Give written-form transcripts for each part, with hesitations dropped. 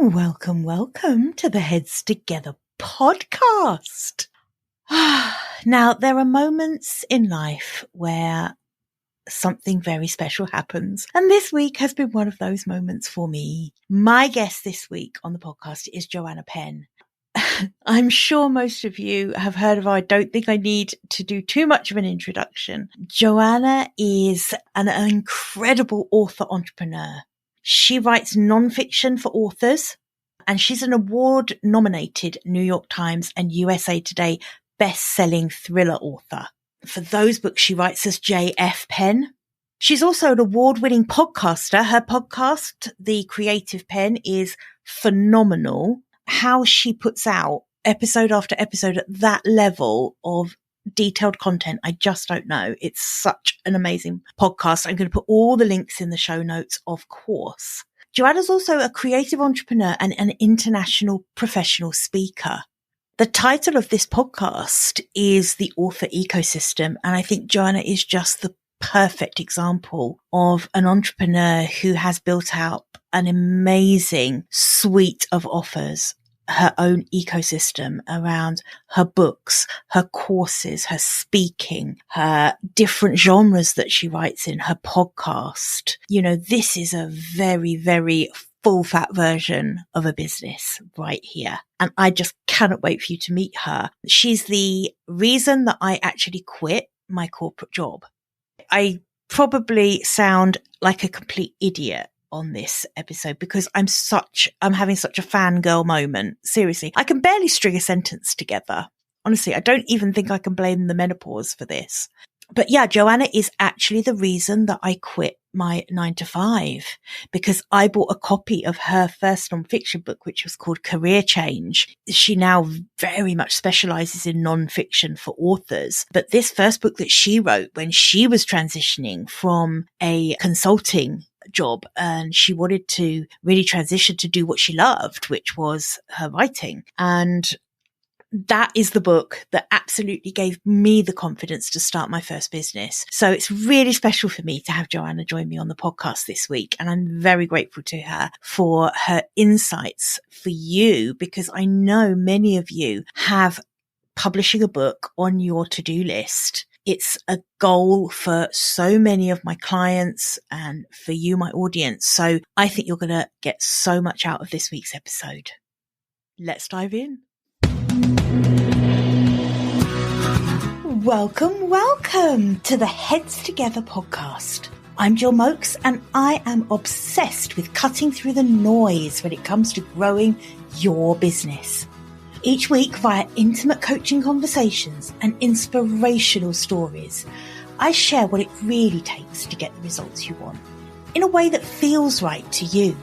Welcome, welcome to the Heads Together podcast. Now, there are moments in life where something very special happens, and this week has been one of those moments for me. My guest this week on the podcast is Joanna Penn. I'm sure most of you have heard of her. I don't think I need to do too much of an introduction. Joanna is an incredible author entrepreneur. She writes nonfiction for authors, and she's an award-nominated New York Times and USA Today best-selling thriller author. For those books, she writes as J.F.Penn. She's also an award-winning podcaster. Her podcast, The Creative Pen, is phenomenal. How she puts out episode after episode at that level of detailed content, I just don't know. It's such an amazing podcast. I'm going to put all the links in the show notes, of course. Joanna's also a creative entrepreneur and an international professional speaker. The title of this podcast is The Author Ecosystem, and I think Joanna is just the perfect example of an entrepreneur who has built out an amazing suite of offers, her own ecosystem around her books, her courses, her speaking, her different genres that she writes in, her podcast. You know, this is a very, very full fat version of a business right here. And I just cannot wait for you to meet her. She's the reason that I actually quit my corporate job. I probably sound like a complete idiot on this episode because I'm having such a fangirl moment. Seriously, I can barely string a sentence together. Honestly, I don't even think I can blame the menopause for this. But yeah, Joanna is actually the reason that I quit my 9-to-5, because I bought a copy of her first nonfiction book, which was called Career Change. She now very much specializes in nonfiction for authors. But this first book that she wrote when she was transitioning from a consulting job, and she wanted to really transition to do what she loved, which was her writing. And that is the book that absolutely gave me the confidence to start my first business. So it's really special for me to have Joanna join me on the podcast this week. And I'm very grateful to her for her insights for you, because I know many of you have publishing a book on your to-do list. It's a goal for so many of my clients and for you, my audience. So I think you're going to get so much out of this week's episode. Let's dive in. Welcome to the Heads Together podcast. I'm Jill Mokes, and I am obsessed with cutting through the noise when it comes to growing your business. Each week, via intimate coaching conversations and inspirational stories, I share what it really takes to get the results you want in a way that feels right to you.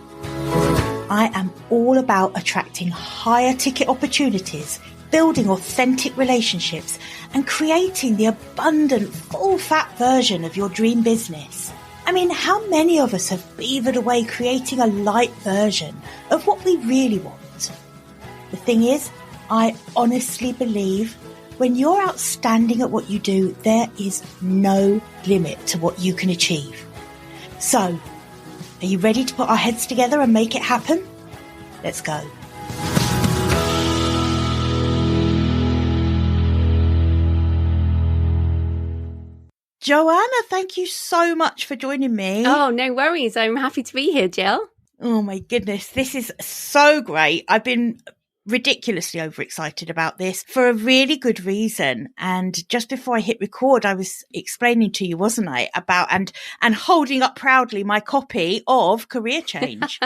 I am all about attracting higher ticket opportunities, building authentic relationships, and creating the abundant, full-fat version of your dream business. I mean, how many of us have beavered away creating a light version of what we really want? The thing is, I honestly believe when you're outstanding at what you do, there is no limit to what you can achieve. So, are you ready to put our heads together and make it happen? Let's go. Joanna, thank you so much for joining me. Oh, no worries. I'm happy to be here, Jill. Oh my goodness, this is so great. I've been ridiculously overexcited about this for a really good reason. And just before I hit record, I was explaining to you, wasn't I, about and holding up proudly my copy of Career Change.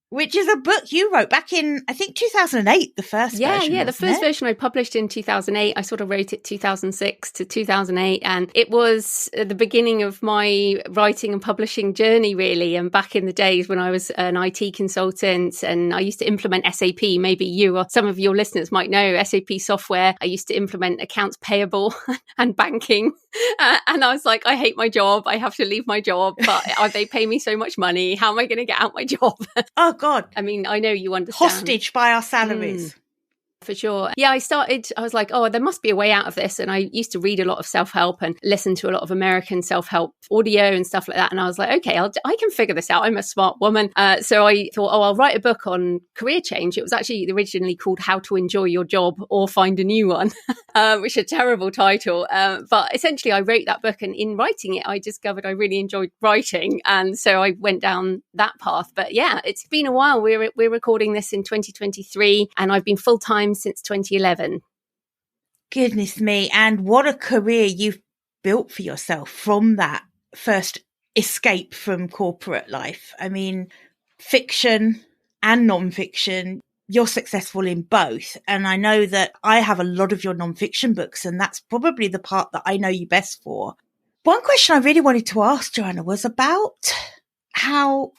Which is a book you wrote back in, I think, 2008, the first version. Yeah, the first version I published in 2008. I sort of wrote it 2006 to 2008. And it was the beginning of my writing and publishing journey, really. And back in the days when I was an IT consultant and I used to implement SAP, maybe you or some of your listeners might know SAP software. I used to implement accounts payable and banking. And I was like, I hate my job. I have to leave my job, but they pay me so much money. How am I going to get out my job? Oh, God. I mean, I know you understand. Hostage by our salaries. For sure. Yeah, I was like, oh, there must be a way out of this. And I used to read a lot of self-help and listen to a lot of American self-help audio and stuff like that. And I was like, okay, I can figure this out. I'm a smart woman. So I thought, oh, I'll write a book on career change. It was actually originally called How to Enjoy Your Job or Find a New One, which is a terrible title. But essentially, I wrote that book. And in writing it, I discovered I really enjoyed writing. And so I went down that path. But yeah, it's been a while. We're recording this in 2023 and I've been full-time since 2011. Goodness me. And what a career you've built for yourself from that first escape from corporate life. I mean, fiction and non-fiction, you're successful in both. And I know that I have a lot of your non-fiction books, and that's probably the part that I know you best for. One question I really wanted to ask, Joanna, was about how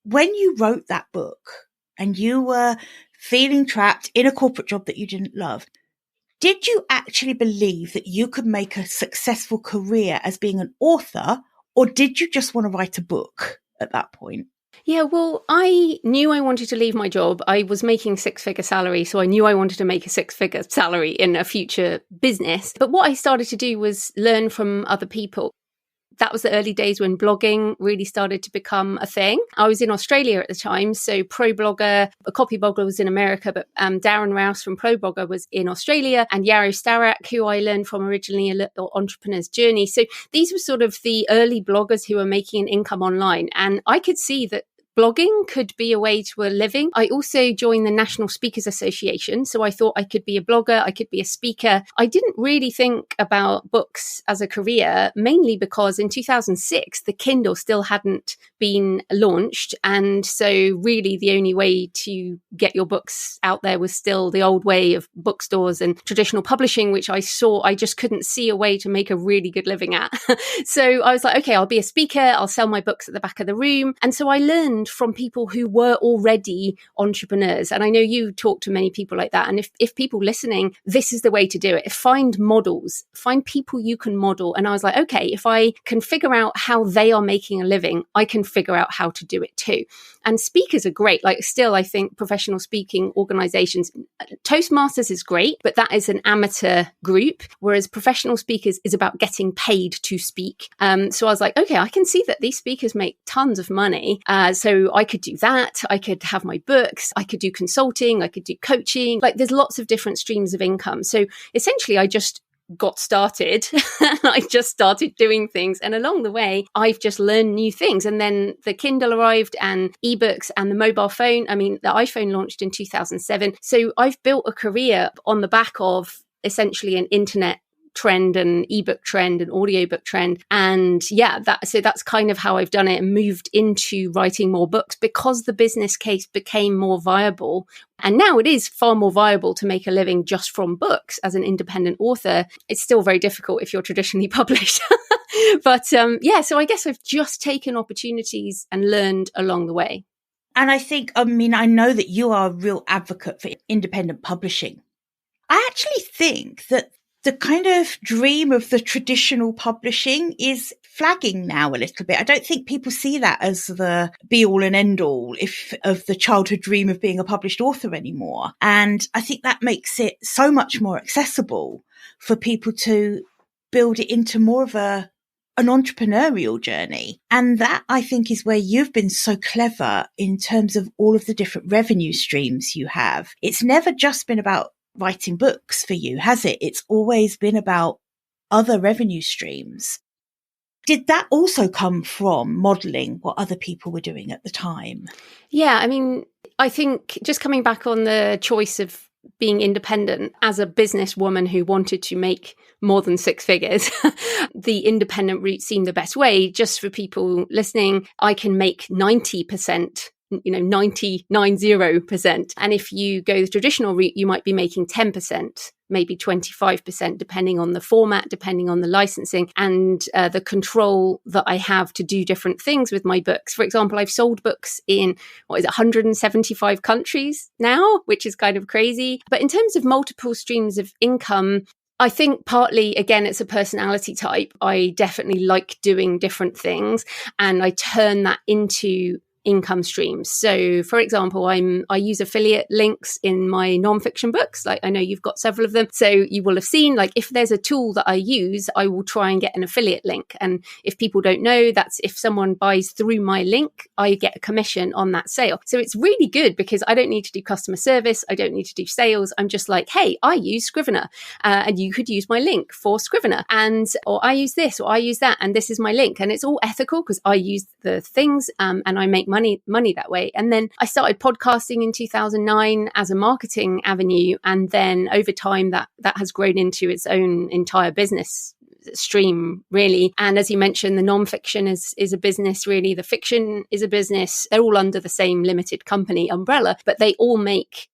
when you wrote that book and you were feeling trapped in a corporate job that you didn't love, did you actually believe that you could make a successful career as being an author, or did you just want to write a book at that point? Yeah, well, I knew I wanted to leave my job. I was making six-figure salary, so I knew I wanted to make a six-figure salary in a future business. But what I started to do was learn from other people. That was the early days when blogging really started to become a thing. I was in Australia at the time, so ProBlogger, a copyblogger was in America, but Darren Rouse from ProBlogger was in Australia, and Yaro Starak, who I learned from originally, Entrepreneur's Journey. So these were sort of the early bloggers who were making an income online. And I could see that blogging could be a way to a living. I also joined the National Speakers Association. So I thought I could be a blogger, I could be a speaker. I didn't really think about books as a career, mainly because in 2006, the Kindle still hadn't been launched. And so really the only way to get your books out there was still the old way of bookstores and traditional publishing, which I just couldn't see a way to make a really good living at. So I was like, okay, I'll be a speaker. I'll sell my books at the back of the room. And so I learned from people who were already entrepreneurs. And I know you talk to many people like that. And if people listening, this is the way to do it. Find models, find people you can model. And I was like, okay, if I can figure out how they are making a living, I can figure out how to do it too. And speakers are great. Like still, I think professional speaking organizations, Toastmasters is great, but that is an amateur group, whereas professional speakers is about getting paid to speak. So I was like, okay, I can see that these speakers make tons of money. So I could do that. I could have my books. I could do consulting. I could do coaching. Like there's lots of different streams of income. So essentially, I just got started. I just started doing things. And along the way, I've just learned new things. And then the Kindle arrived and ebooks and the mobile phone. I mean, the iPhone launched in 2007. So I've built a career on the back of essentially an internet trend and ebook trend and audiobook trend. And yeah, that's kind of how I've done it and moved into writing more books because the business case became more viable. And now it is far more viable to make a living just from books as an independent author. It's still very difficult if you're traditionally published. But so I guess I've just taken opportunities and learned along the way. And I know that you are a real advocate for independent publishing. I actually think that the kind of dream of the traditional publishing is flagging now a little bit. I don't think people see that as the be all and end all of the childhood dream of being a published author anymore. And I think that makes it so much more accessible for people to build it into more of an entrepreneurial journey. And that, I think, is where you've been so clever in terms of all of the different revenue streams you have. It's never just been about writing books for you, has it? It's always been about other revenue streams. Did that also come from modeling what other people were doing at the time? Yeah, I mean, I think just coming back on the choice of being independent as a businesswoman who wanted to make more than six figures, the independent route seemed the best way. Just for people listening, I can make 90%. 90%. And if you go the traditional route, you might be making 10%, maybe 25%, depending on the format, depending on the licensing and the control that I have to do different things with my books. For example, I've sold books in 175 countries now, which is kind of crazy. But in terms of multiple streams of income, I think partly, again, it's a personality type. I definitely like doing different things and I turn that into income streams. So for example, I use affiliate links in my nonfiction books. Like I know you've got several of them. So you will have seen, like if there's a tool that I use, I will try and get an affiliate link. And if people don't know, that's if someone buys through my link, I get a commission on that sale. So it's really good because I don't need to do customer service. I don't need to do sales. I'm just like, hey, I use Scrivener and you could use my link for Scrivener, or I use this or I use that and this is my link. And it's all ethical because I use the things and I make money that way. And then I started podcasting in 2009 as a marketing avenue. And then over time that has grown into its own entire business stream, really. And as you mentioned, the nonfiction is a business, really. The fiction is a business. They're all under the same limited company umbrella, but they all make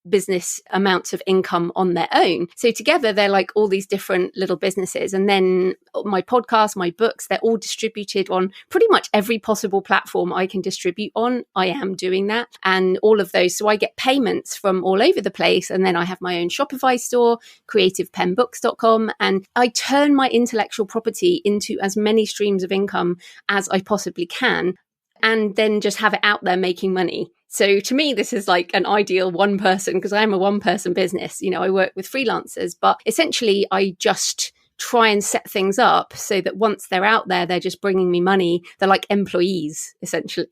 business amounts of income on their own. So together they're like all these different little businesses. And then my podcast, my books, they're all distributed on pretty much every possible platform I can distribute on. I am doing that. And all of those. So I get payments from all over the place. And then I have my own Shopify store, creativepennbooks.com. And I turn my intellectual property into as many streams of income as I possibly can, and then just have it out there making money. So to me, this is like an ideal one person, because I am a one person business. You know, I work with freelancers, but essentially I just try and set things up so that once they're out there, they're just bringing me money. They're like employees, essentially.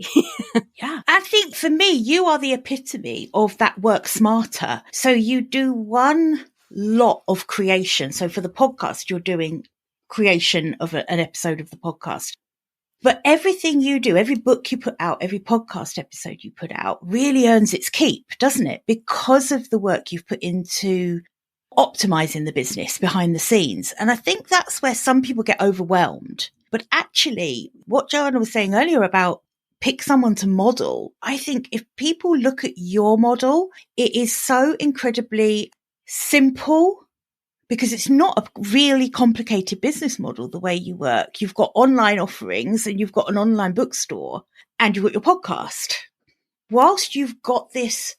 Yeah. I think for me, you are the epitome of that work smarter. So you do one lot of creation. So for the podcast, you're doing creation of an episode of the podcast. But everything you do, every book you put out, every podcast episode you put out really earns its keep, doesn't it? Because of the work you've put into optimizing the business behind the scenes. And I think that's where some people get overwhelmed. But actually, what Joanna was saying earlier about pick someone to model, I think if people look at your model, it is so incredibly simple, because it's not a really complicated business model, the way you work. You've got online offerings and you've got an online bookstore and you've got your podcast. Whilst you've got this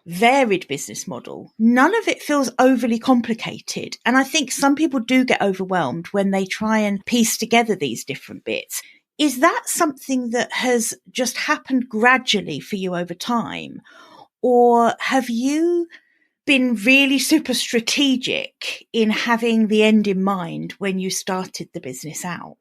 varied business model, none of it feels overly complicated. And I think some people do get overwhelmed when they try and piece together these different bits. Is that something that has just happened gradually for you over time? Or have you been really super strategic in having the end in mind when you started the business out?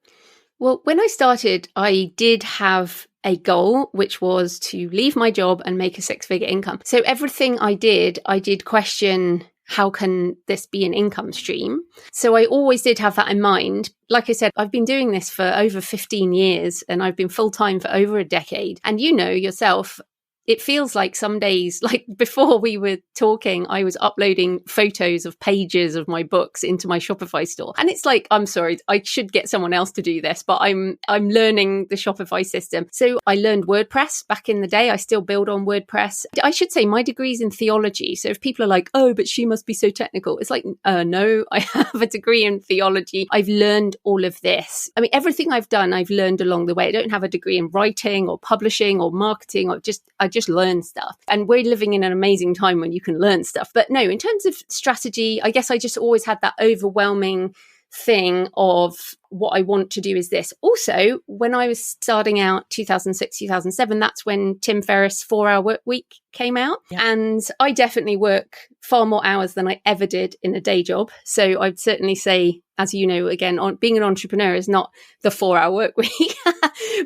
Well, when I started, I did have a goal, which was to leave my job and make a 6-figure income. So everything I did question, how can this be an income stream? So I always did have that in mind. Like I said, I've been doing this for over 15 years and I've been full-time for over a decade. And you know yourself, it feels like some days, like before we were talking, I was uploading photos of pages of my books into my Shopify store. And it's like, I'm sorry, I should get someone else to do this, but I'm learning the Shopify system. So I learned WordPress back in the day. I still build on WordPress. I should say my degree's in theology. So if people are like, oh, but she must be so technical, it's like, no, I have a degree in theology. I've learned all of this. I mean, everything I've done, I've learned along the way. I don't have a degree in writing or publishing or marketing, or I just learn stuff. And we're living in an amazing time when you can learn stuff. But no, in terms of strategy, I guess I just always had that overwhelming thing of what I want to do is this. Also, when I was starting out 2006, 2007, that's when Tim Ferriss' 4-Hour Work Week came out. Yeah. And I definitely work far more hours than I ever did in a day job. So I'd certainly say, as you know, again, being an entrepreneur is not the 4-hour work week.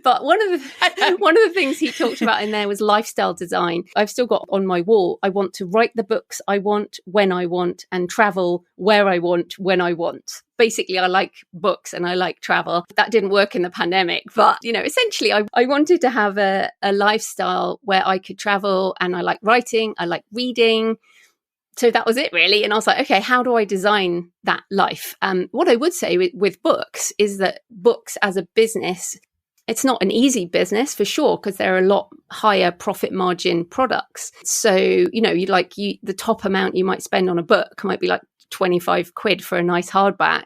But one of the things he talked about in there was lifestyle design. I've still got on my wall, I want to write the books I want, when I want, and travel where I want, when I want. Basically, I like books and I like travel. That didn't work in the pandemic. But, you know, essentially, I wanted to have a lifestyle where I could travel, and I like writing, I like reading. So that was it, really. And I was like, okay, how do I design that life? What I would say with books is that books as a business, it's not an easy business for sure, because there are a lot higher profit margin products. So, you know, the top amount you might spend on a book might be like 25 quid for a nice hardback,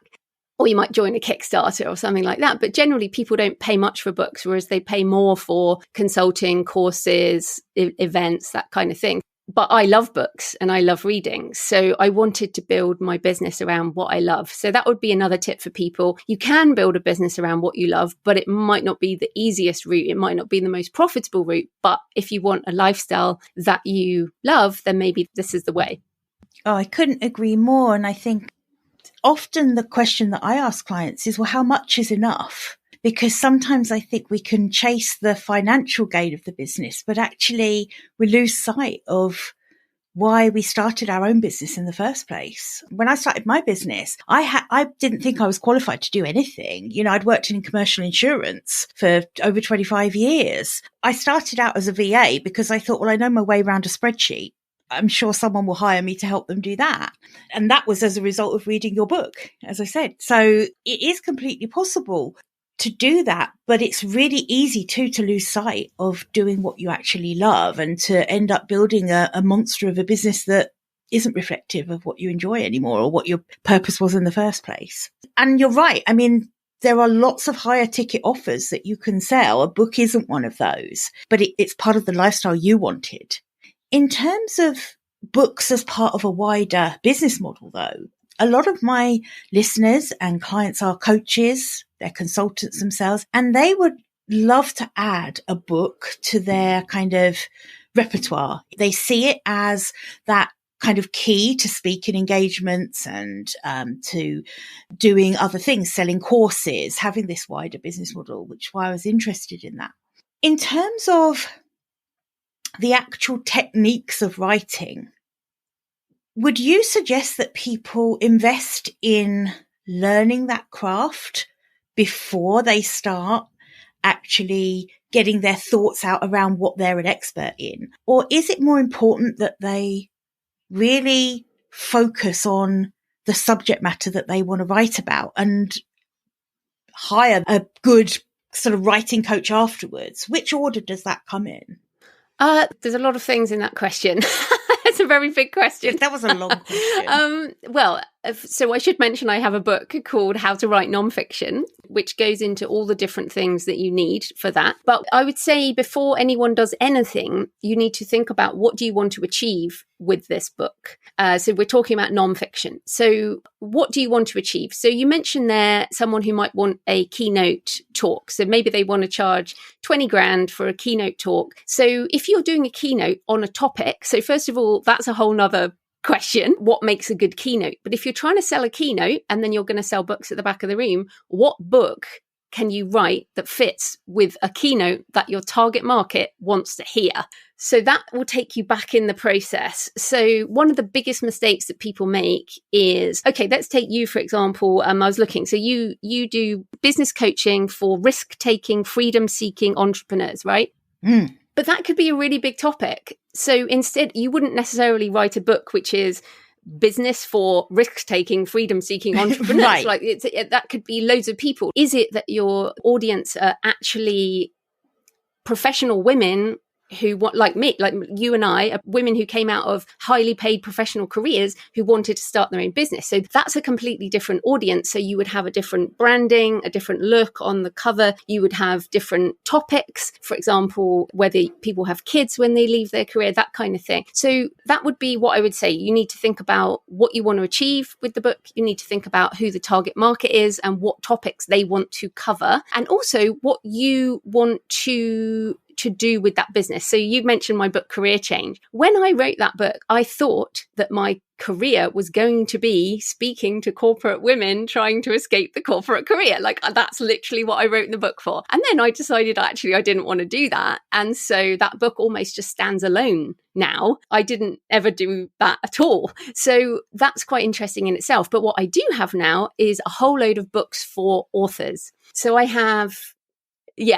or you might join a Kickstarter or something like that. But generally people don't pay much for books, whereas they pay more for consulting, courses, events, that kind of thing. But I love books and I love reading. So I wanted to build my business around what I love. So that would be another tip for people. You can build a business around what you love, but it might not be the easiest route. It might not be the most profitable route. But if you want a lifestyle that you love, then maybe this is the way. Oh, I couldn't agree more. And I think often the question that I ask clients is, well, how much is enough? Because sometimes I think we can chase the financial gain of the business, but actually we lose sight of why we started our own business in the first place. When I started my business, I didn't think I was qualified to do anything. You know, I'd worked in commercial insurance for over 25 years. I started out as a VA because I thought, well, I know my way around a spreadsheet. I'm sure someone will hire me to help them do that. And that was as a result of reading your book, as I said. So it is completely possible to do that, but it's really easy too to lose sight of doing what you actually love and to end up building a monster of a business that isn't reflective of what you enjoy anymore or what your purpose was in the first place. And you're right. I mean, there are lots of higher ticket offers that you can sell. A book isn't one of those, but it's part of the lifestyle you wanted. In terms of books as part of a wider business model, though, a lot of my listeners and clients are coaches, they're consultants themselves, and they would love to add a book to their kind of repertoire. They see it as that kind of key to speaking engagements and to doing other things, selling courses, having this wider business model, which is why I was interested in that. In terms of the actual techniques of writing, would you suggest that people invest in learning that craft before they start actually getting their thoughts out around what they're an expert in? Or is it more important that they really focus on the subject matter that they want to write about and hire a good sort of writing coach afterwards? Which order does that come in? There's a lot of things in that question. It's a very big question. That was a long question. So I should mention I have a book called How to Write Nonfiction, which goes into all the different things that you need for that. But I would say before anyone does anything, you need to think about what do you want to achieve with this book. So we're talking about nonfiction. So what do you want to achieve? So you mentioned there someone who might want a keynote talk. So maybe they want to charge 20 grand for a keynote talk. So if you're doing a keynote on a topic, so first of all, that's a whole nother question. What makes a good keynote? But if you're trying to sell a keynote and then you're going to sell books at the back of the room, what book can you write that fits with a keynote that your target market wants to hear? So that will take you back in the process. So one of the biggest mistakes that people make is, okay, let's take you, for example. I was looking. So you do business coaching for risk-taking, freedom-seeking entrepreneurs, right? Mm. But that could be a really big topic. So instead, you wouldn't necessarily write a book which is business for risk-taking, freedom-seeking entrepreneurs. Right. Like that could be loads of people. Is it that your audience are actually professional women who want, like me, like you and I, are women who came out of highly paid professional careers who wanted to start their own business? So that's a completely different audience. So you would have a different branding, a different look on the cover. You would have different topics, for example, whether people have kids when they leave their career, that kind of thing. So that would be what I would say. You need to think about what you want to achieve with the book. You need to think about who the target market is and what topics they want to cover, and also what you want to do with that business. So you mentioned my book, Career Change. When I wrote that book, I thought that my career was going to be speaking to corporate women trying to escape the corporate career. Like that's literally what I wrote the book for. And then I decided actually I didn't want to do that. And so that book almost just stands alone now. I didn't ever do that at all. So that's quite interesting in itself. But what I do have now is a whole load of books for authors. So I have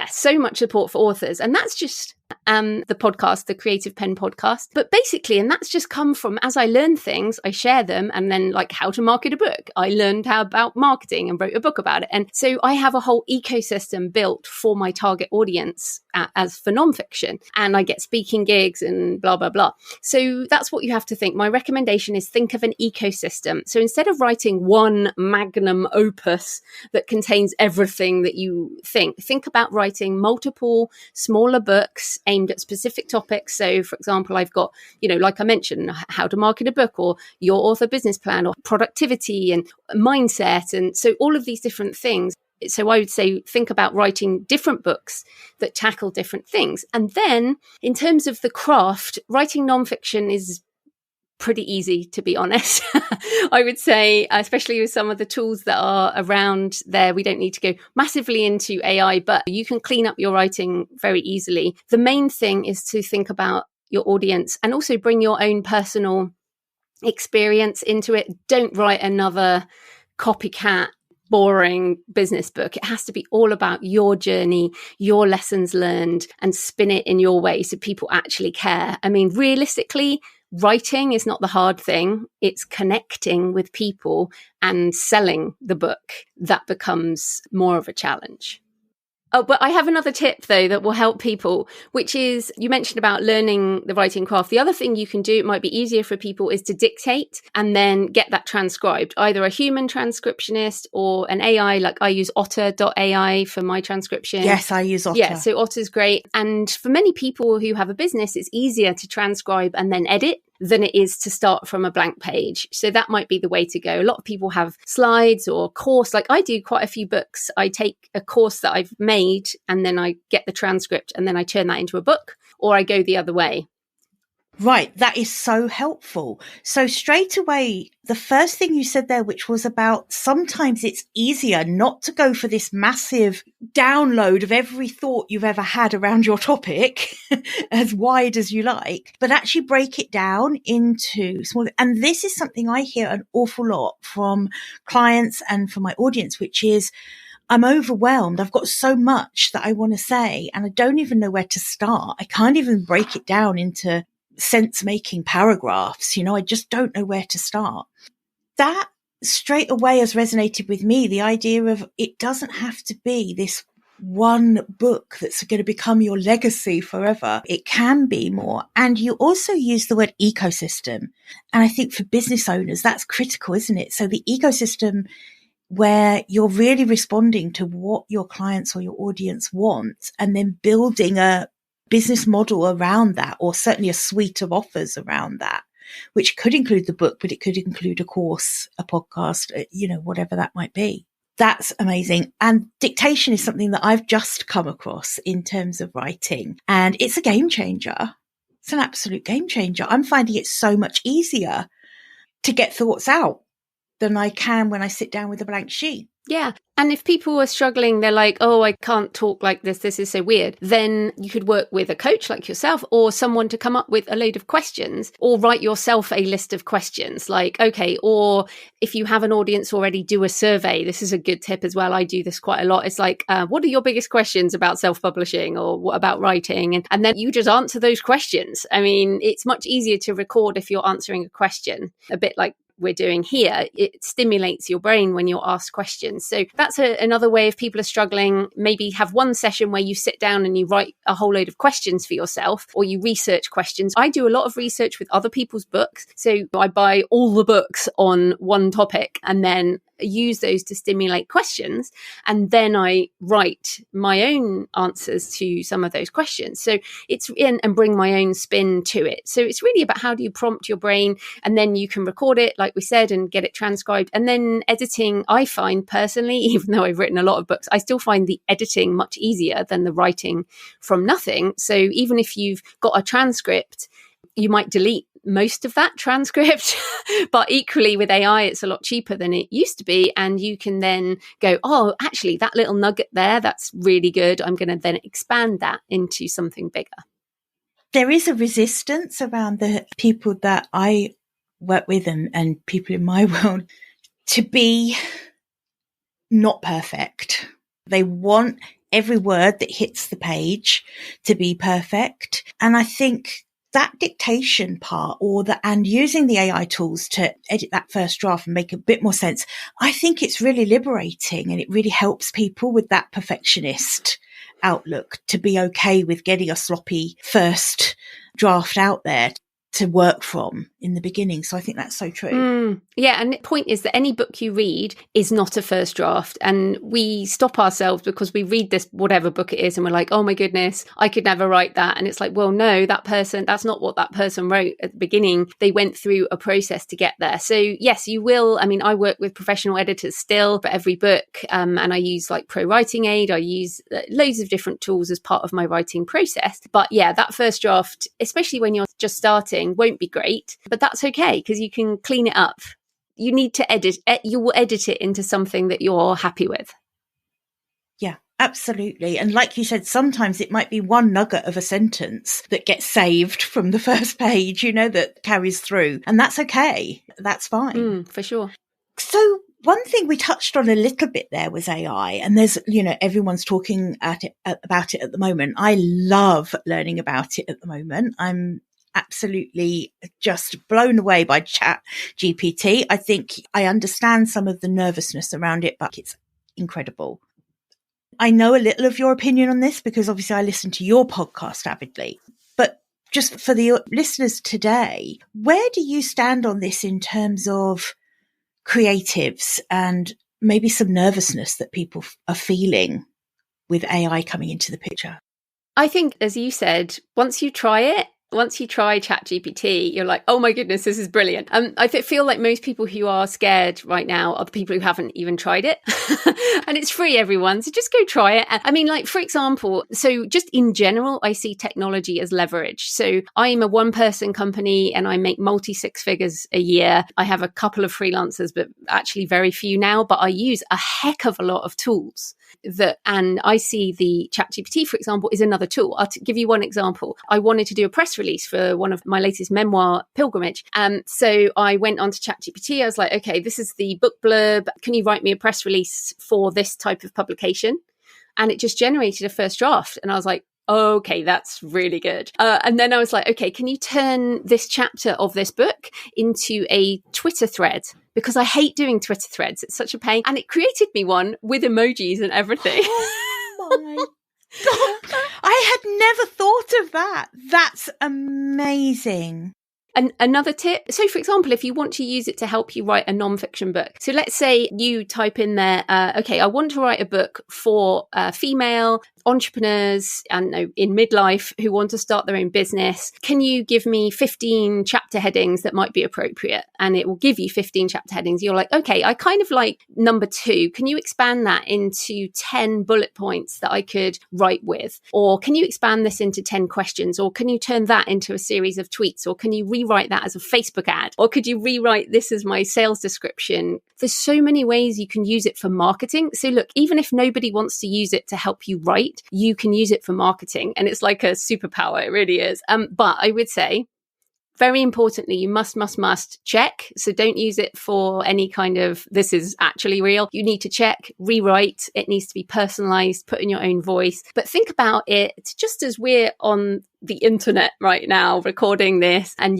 so much support for authors. And that's just the podcast, the Creative Penn podcast. But basically, and that's just come from, as I learn things, I share them. And then like how to market a book. I learned how about marketing and wrote a book about it. And so I have a whole ecosystem built for my target audience as for nonfiction. And I get speaking gigs and blah, blah, blah. So that's what you have to think. My recommendation is think of an ecosystem. So instead of writing one magnum opus that contains everything that you think about writing multiple smaller books books aimed at specific topics. So for example, I've got, like I mentioned, how to market a book, or your author business plan, or productivity and mindset. And so all of these different things. So I would say, think about writing different books that tackle different things. And then in terms of the craft, writing nonfiction is pretty easy, to be honest. I would say, especially with some of the tools that are around there, we don't need to go massively into AI, but you can clean up your writing very easily. The main thing is to think about your audience and also bring your own personal experience into it. Don't write another copycat boring business book. It has to be all about your journey, your lessons learned, and spin it in your way so people actually care. I mean, realistically, writing is not the hard thing. It's connecting with people and selling the book that becomes more of a challenge. Oh, but I have another tip, though, that will help people, which is, you mentioned about learning the writing craft. The other thing you can do, it might be easier for people, is to dictate and then get that transcribed, either a human transcriptionist or an AI. Like I use otter.ai for my transcription. Yes, I use Otter. Yeah, so Otter's great. And for many people who have a business, it's easier to transcribe and then edit than it is to start from a blank page. So that might be the way to go. A lot of people have slides or course. Like I do quite a few books. I take a course that I've made and then I get the transcript and then I turn that into a book, or I go the other way. Right. That is so helpful. So straight away, the first thing you said there, which was about sometimes it's easier not to go for this massive download of every thought you've ever had around your topic, as wide as you like, but actually break it down into small. And this is something I hear an awful lot from clients and from my audience, which is, I'm overwhelmed. I've got so much that I want to say and I don't even know where to start. I can't even break it down into sense-making paragraphs. I just don't know where to start. That straight away has resonated with me. The idea of it doesn't have to be this one book that's going to become your legacy forever. It can be more. And you also use the word ecosystem. And I think for business owners, that's critical, isn't it? So the ecosystem where you're really responding to what your clients or your audience wants and then building a business model around that, or certainly a suite of offers around that, which could include the book, but it could include a course, a podcast, whatever that might be. That's amazing. And dictation is something that I've just come across in terms of writing, and it's a game changer. It's an absolute game changer. I'm finding it so much easier to get thoughts out than I can when I sit down with a blank sheet. Yeah. And if people are struggling, they're like, oh, I can't talk like this. This is so weird. Then you could work with a coach like yourself or someone to come up with a load of questions, or write yourself a list of questions. Like, okay, or if you have an audience already, do a survey. This is a good tip as well. I do this quite a lot. It's like, what are your biggest questions about self-publishing or what about writing? And then you just answer those questions. I mean, it's much easier to record if you're answering a question, a bit like we're doing here. It stimulates your brain when you're asked questions. So that's another way. If people are struggling, maybe have one session where you sit down and you write a whole load of questions for yourself, or you research questions. I do a lot of research with other people's books. So I buy all the books on one topic and then use those to stimulate questions. And then I write my own answers to some of those questions. So it's in and bring my own spin to it. So it's really about how do you prompt your brain, and then you can record it, like we said, and get it transcribed. And then editing, I find personally, even though I've written a lot of books, I still find the editing much easier than the writing from nothing. So even if you've got a transcript, you might delete most of that transcript, but equally with AI, it's a lot cheaper than it used to be. And you can then go, oh, actually, that little nugget there, that's really good. I'm going to then expand that into something bigger. There is a resistance around the people that I work with and people in my world to be not perfect. They want every word that hits the page to be perfect. And I think that dictation part, and using the AI tools to edit that first draft and make a bit more sense, I think it's really liberating, and it really helps people with that perfectionist outlook to be okay with getting a sloppy first draft out there. to work from in the beginning. So I think that's so true. Yeah. And the point is that any book you read is not a first draft. And we stop ourselves because we read this, whatever book it is, and we're like, oh my goodness, I could never write that. And it's like, well, no, that's not what that person wrote at the beginning. They went through a process to get there. So yes, you will. I mean, I work with professional editors still for every book. And I use like Pro Writing Aid. I use loads of different tools as part of my writing process. But yeah, that first draft, especially when you're just starting, won't be great, but that's okay because you can clean it up. You need to edit it. You will edit it into something that you're happy with. Yeah, absolutely. And like you said, sometimes it might be one nugget of a sentence that gets saved from the first page, that carries through. And that's okay. That's fine. For sure. So one thing we touched on a little bit there was AI, and there's, everyone's talking about it at the moment. I love learning about it at the moment. I'm absolutely just blown away by Chat GPT. I think I understand some of the nervousness around it, but it's incredible. I know a little of your opinion on this because obviously I listen to your podcast avidly, but just for the listeners today, where do you stand on this in terms of creatives and maybe some nervousness that people are feeling with AI coming into the picture? I think, as you said, once you try Chat GPT, you're like, oh my goodness, this is brilliant. I feel like most people who are scared right now are the people who haven't even tried it. And it's free, everyone. So just go try it. I mean, like, for example, so just in general, I see technology as leverage. So I'm a one-person company and I make multi-six figures a year. I have a couple of freelancers, but actually very few now, but I use a heck of a lot of tools. And I see the Chat GPT, for example, is another tool. I'll give you one example. I wanted to do a press release for one of my latest memoir, Pilgrimage. So I went onto Chat GPT. I was like, okay, this is the book blurb. Can you write me a press release for this type of publication? And it just generated a first draft. And I was like, okay, that's really good. And then I was like, okay, can you turn this chapter of this book into a Twitter thread? Because I hate doing Twitter threads. It's such a pain. And it created me one with emojis and everything. Oh my God. I had never thought of that. That's amazing. And another tip, so for example, if you want to use it to help you write a nonfiction book. So let's say you type in there, okay, I want to write a book for female entrepreneurs and in midlife who want to start their own business. Can you give me 15 chapter headings that might be appropriate? And it will give you 15 chapter headings. You're like, okay, I kind of like number 2. Can you expand that into 10 bullet points that I could write with? Or can you expand this into 10 questions? Or can you turn that into a series of tweets? Or can you rewrite that as a Facebook ad? Or could you rewrite this as my sales description? There's so many ways you can use it for marketing. So look, even if nobody wants to use it to help you write, you can use it for marketing. And it's like a superpower. It really is. But I would say, very importantly, you must check. So don't use it for any kind of, this is actually real. You need to check, rewrite. It needs to be personalized, put in your own voice. But think about it just as we're on the internet right now recording this, and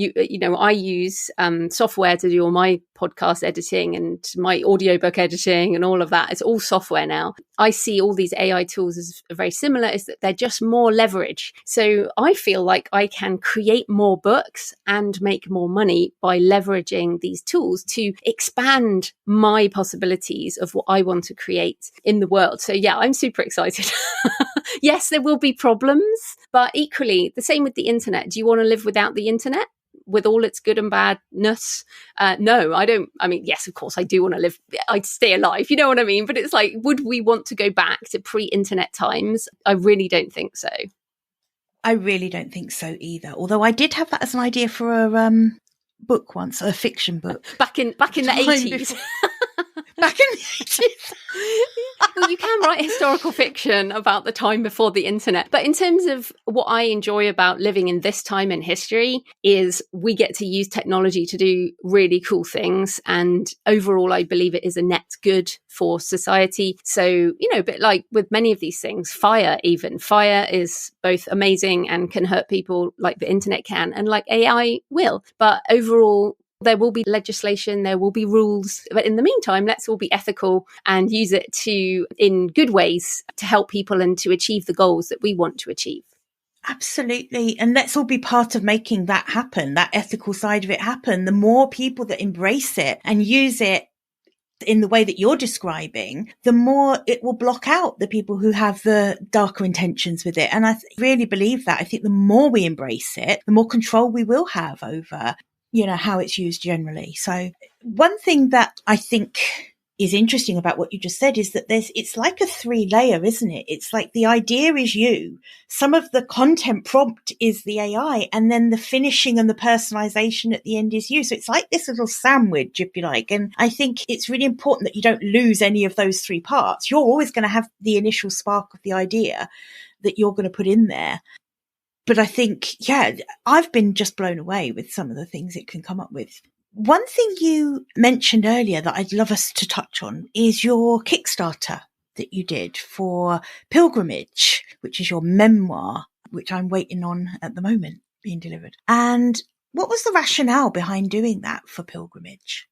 I use software to do all my podcast editing and my audiobook editing and all of that. It's all software now. I see all these AI tools as very similar, is that they're just more leverage. So I feel like I can create more books and make more money by leveraging these tools to expand my possibilities of what I want to create in the world. So yeah, I'm super excited. Yes, there will be problems, but equally the same with the internet. Do you want to live without the internet with all its good and badness? No, I don't. I mean, yes, of course I do want to live. I'd stay alive. You know what I mean? But it's like, would we want to go back to pre-internet times? I really don't think so. I really don't think so either. Although I did have that as an idea for a book once, a fiction book. Back in the 80s. Back in the 80s. Well, you can write historical fiction about the time before the internet. But in terms of what I enjoy about living in this time in history is we get to use technology to do really cool things. And overall, I believe it is a net good for society. So, a bit like with many of these things, fire is both amazing and can hurt people like the internet can, and like AI will. But overall, there will be legislation, there will be rules. But in the meantime, let's all be ethical and use it in good ways to help people and to achieve the goals that we want to achieve. Absolutely. And let's all be part of making that happen, that ethical side of it happen. The more people that embrace it and use it in the way that you're describing, the more it will block out the people who have the darker intentions with it. And I really believe that. I think the more we embrace it, the more control we will have over, how it's used generally. So one thing that I think is interesting about what you just said is that it's like a 3-layer, isn't it? It's like the idea is you, some of the content prompt is the AI, and then the finishing and the personalization at the end is you. So it's like this little sandwich, if you like. And I think it's really important that you don't lose any of those 3 parts. You're always going to have the initial spark of the idea that you're going to put in there. But I think, I've been just blown away with some of the things it can come up with. One thing you mentioned earlier that I'd love us to touch on is your Kickstarter that you did for Pilgrimage, which is your memoir, which I'm waiting on at the moment being delivered. And what was the rationale behind doing that for Pilgrimage?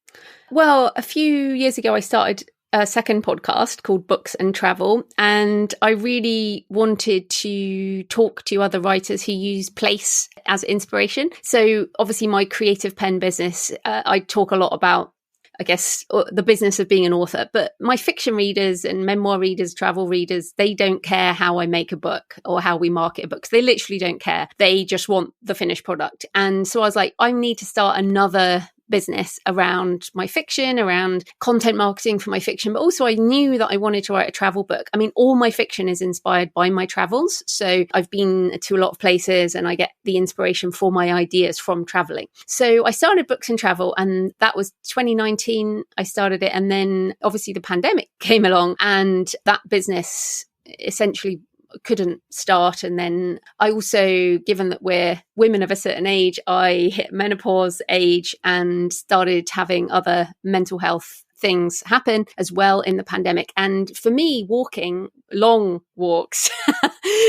Well, a few years ago, I started a second podcast called Books and Travel, and I really wanted to talk to other writers who use place as inspiration. So obviously my creative pen business, I talk a lot about, I guess, the business of being an author, but my fiction readers and memoir readers, travel readers, they don't care how I make a book or how we market a book. They literally don't care. They just want the finished product. And so I was like, I need to start another business around my fiction, around content marketing for my fiction, but also I knew that I wanted to write a travel book. I mean, all my fiction is inspired by my travels. So I've been to a lot of places and I get the inspiration for my ideas from traveling. So I started Books and Travel, and that was 2019. I started it. And then obviously the pandemic came along and that business essentially couldn't start. And then I also, given that we're women of a certain age, I hit menopause age and started having other mental health things happen as well in the pandemic. And for me, walking long walks,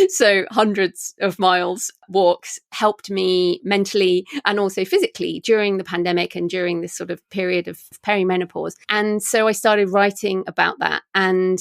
so hundreds of miles walks, helped me mentally and also physically during the pandemic and during this sort of period of perimenopause. And so I started writing about that. And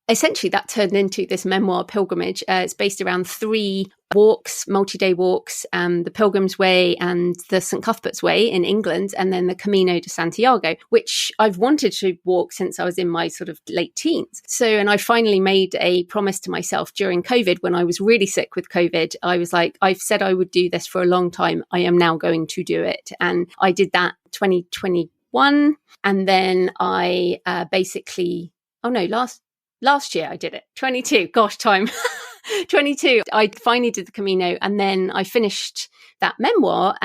essentially, that turned into this memoir, Pilgrimage. It's based around 3 walks, multi-day walks, the Pilgrim's Way and the St. Cuthbert's Way in England, and then the Camino de Santiago, which I've wanted to walk since I was in my sort of late teens. So, and I finally made a promise to myself during COVID, when I was really sick with COVID. I was like, I've said I would do this for a long time. I am now going to do it. And I did that 2021. And then I last year I did it. 22. Gosh, time. 22. I finally did the Camino, and then I finished that memoir,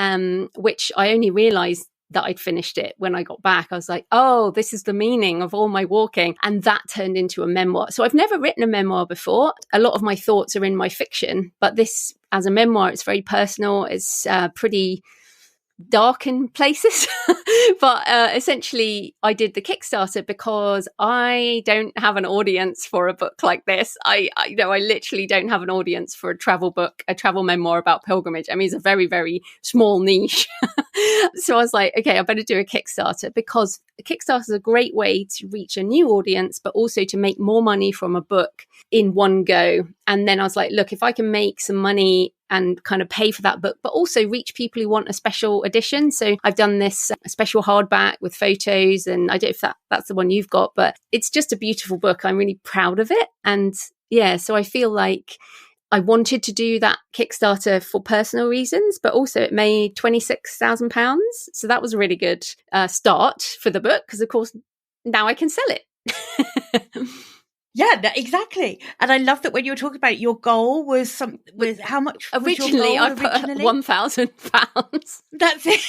which I only realized that I'd finished it when I got back. I was like, oh, this is the meaning of all my walking. And that turned into a memoir. So I've never written a memoir before. A lot of my thoughts are in my fiction, but this as a memoir, it's very personal. It's pretty dark in places. But essentially I did the Kickstarter because I don't have an audience for a book like this. I literally don't have an audience for a travel book, a travel memoir about pilgrimage. I mean, it's a very, very small niche. So I was like, okay, I better do a Kickstarter, because a Kickstarter is a great way to reach a new audience, but also to make more money from a book in one go. And then I was like, look, if I can make some money and kind of pay for that book, but also reach people who want a special edition. So I've done this special hardback with photos, and I don't know if that's the one you've got, but it's just a beautiful book. I'm really proud of it. And yeah, so I feel like I wanted to do that Kickstarter for personal reasons, but also it made £26,000. So that was a really good start for the book, because of course now I can sell it. Yeah, exactly. And I love that when you were talking about it, your goal was how much? Originally, I put £1,000. That's it.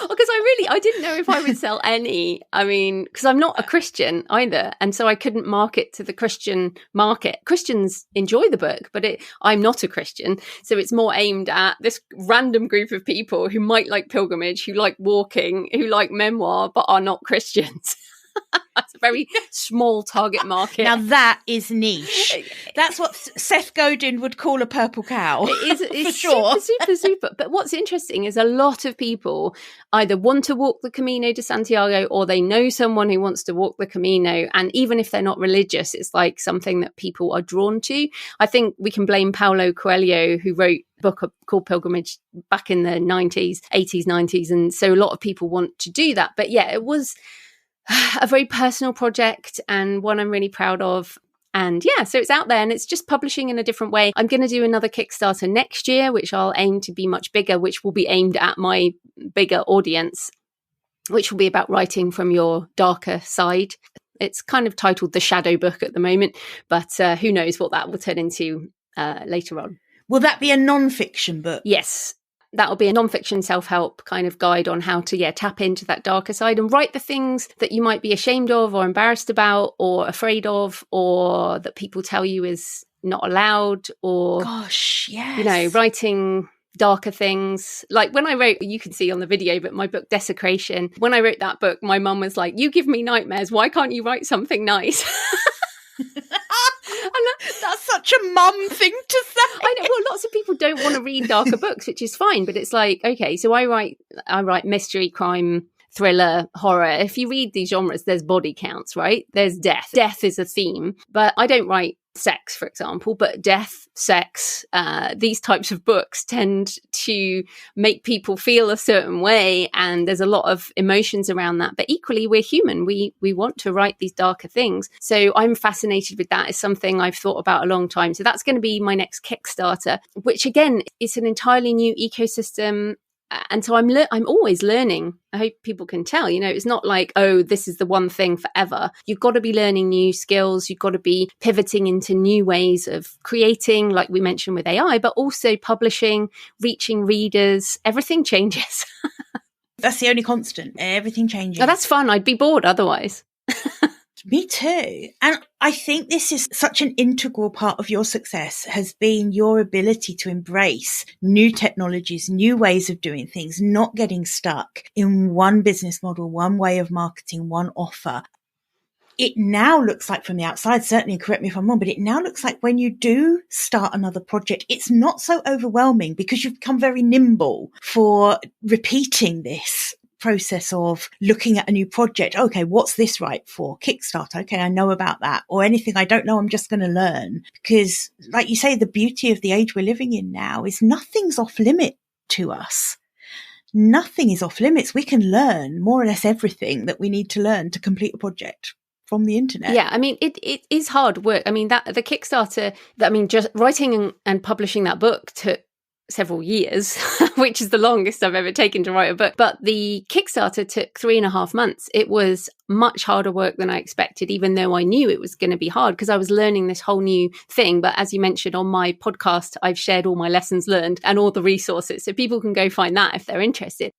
Because I didn't know if I would sell any. I mean, because I'm not a Christian either. And so I couldn't market to the Christian market. Christians enjoy the book, but I'm not a Christian. So it's more aimed at this random group of people who might like pilgrimage, who like walking, who like memoir, but are not Christians. very small target market. Now that is niche. That's what Seth Godin would call a purple cow. It's for sure. super. But what's interesting is a lot of people either want to walk the Camino de Santiago or they know someone who wants to walk the Camino. And even if they're not religious, it's like something that people are drawn to. I think we can blame Paulo Coelho, who wrote a book called Pilgrimage back in the 90s, 80s, 90s. And so a lot of people want to do that. But yeah, it was a very personal project and one I'm really proud of. And yeah, so it's out there and it's just publishing in a different way. I'm going to do another Kickstarter next year, which I'll aim to be much bigger, which will be aimed at my bigger audience, which will be about writing from your darker side. It's kind of titled The Shadow Book at the moment, but who knows what that will turn into later on. Will that be a non-fiction book? Yes. That will be a non-fiction self-help kind of guide on how to tap into that darker side and write the things that you might be ashamed of or embarrassed about or afraid of or that people tell you is not allowed or, gosh, yes. Writing darker things. Like when I wrote, you can see on the video, but my book Desecration, when I wrote that book, my mum was like, you give me nightmares. Why can't you write something nice? That's such a mum thing to say. I know. Well, lots of people don't want to read darker books, which is fine. But it's like, okay, so I write mystery, crime, thriller, horror. If you read these genres, there's body counts, right? There's death. Death is a theme. But I don't write sex, for example, but death, sex, these types of books tend to make people feel a certain way, and there's a lot of emotions around that. But equally, we're human. We want to write these darker things. So I'm fascinated with that. It's something I've thought about a long time. So that's going to be my next Kickstarter, which again, is an entirely new ecosystem. And so I'm always learning. I hope people can tell, it's not like, oh, this is the one thing forever. You've got to be learning new skills. You've got to be pivoting into new ways of creating, like we mentioned with AI, but also publishing, reaching readers. Everything changes. That's the only constant. Everything changes. Oh, that's fun. I'd be bored otherwise. Me too. And I think this is such an integral part of your success has been your ability to embrace new technologies, new ways of doing things, not getting stuck in one business model, one way of marketing, one offer. It now looks like from the outside, certainly correct me if I'm wrong, but it now looks like when you do start another project, it's not so overwhelming because you've become very nimble for repeating this process of looking at a new project. Okay, what's this right for? Kickstarter. Okay, I know about that. Or anything I don't know, I'm just going to learn. Because like you say, the beauty of the age we're living in now is nothing's off limit to us. Nothing is off limits. We can learn more or less everything that we need to learn to complete a project from the internet. Yeah, I mean, it is hard work. I mean, the Kickstarter, just writing and publishing that book took several years, which is the longest I've ever taken to write a book. But the Kickstarter took 3.5 months. It was much harder work than I expected, even though I knew it was going to be hard because I was learning this whole new thing. But as you mentioned on my podcast, I've shared all my lessons learned and all the resources. So people can go find that if they're interested.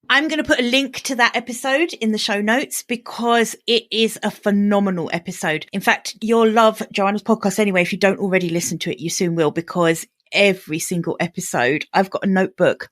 I'm going to put a link to that episode in the show notes because it is a phenomenal episode. In fact, you'll love Joanna's podcast anyway. If you don't already listen to it, you soon will, because every single episode, I've got a notebook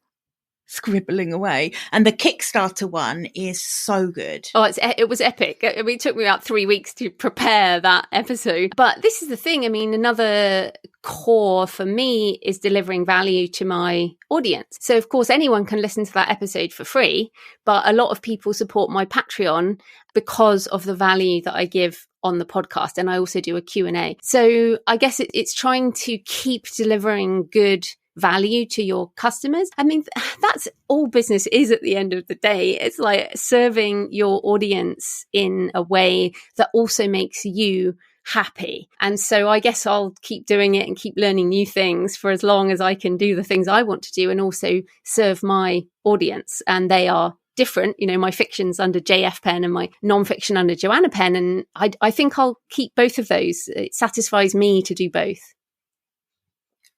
scribbling away. And the Kickstarter one is so good. Oh, it was epic. I mean, it took me about 3 weeks to prepare that episode. But this is the thing. I mean, another core for me is delivering value to my audience. So, of course, anyone can listen to that episode for free. But a lot of people support my Patreon because of the value that I give on the podcast. And I also do a Q&A. So I guess it's trying to keep delivering good value to your customers. I mean, that's all business is at the end of the day. It's like serving your audience in a way that also makes you happy. And so I guess I'll keep doing it and keep learning new things for as long as I can do the things I want to do and also serve my audience. And they are different. My fiction's under J.F.Penn and my non-fiction under Joanna Penn. And I think I'll keep both of those. It satisfies me to do both.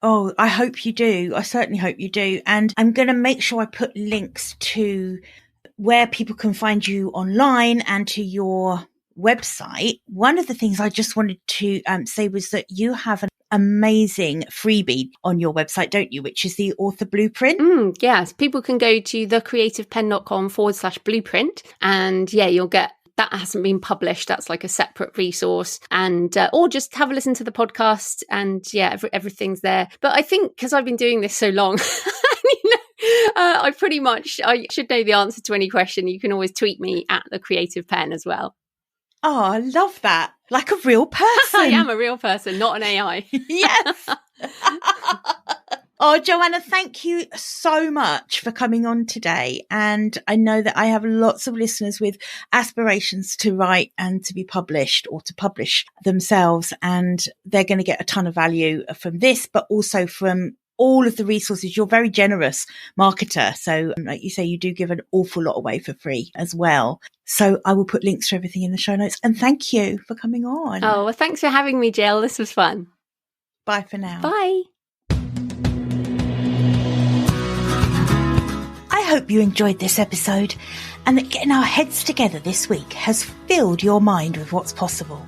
Oh, I hope you do. I certainly hope you do. And I'm going to make sure I put links to where people can find you online and to your website. One of the things I just wanted to say was that you have an amazing freebie on your website, don't you? Which is the author blueprint. Yes. People can go to thecreativepenn.com/blueprint. And yeah, you'll get that hasn't been published. That's like a separate resource, and or just have a listen to the podcast, and everything's there. But I think because I've been doing this so long, I should know the answer to any question. You can always tweet me at the Creative Penn as well. Oh, I love that. Like a real person. I am a real person, not an AI. Yes. Oh, Joanna, thank you so much for coming on today. And I know that I have lots of listeners with aspirations to write and to be published or to publish themselves. And they're going to get a ton of value from this, but also from all of the resources. You're a very generous marketer. So like you say, you do give an awful lot away for free as well. So I will put links to everything in the show notes. And thank you for coming on. Oh, well, thanks for having me, Jill. This was fun. Bye for now. Bye. I hope you enjoyed this episode and that getting our heads together this week has filled your mind with what's possible.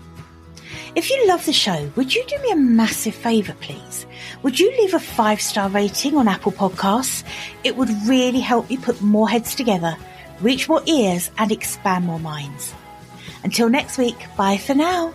If you love the show, would you do me a massive favour, please? Would you leave a 5-star rating on Apple Podcasts? It would really help me put more heads together, reach more ears and expand more minds. Until next week, bye for now.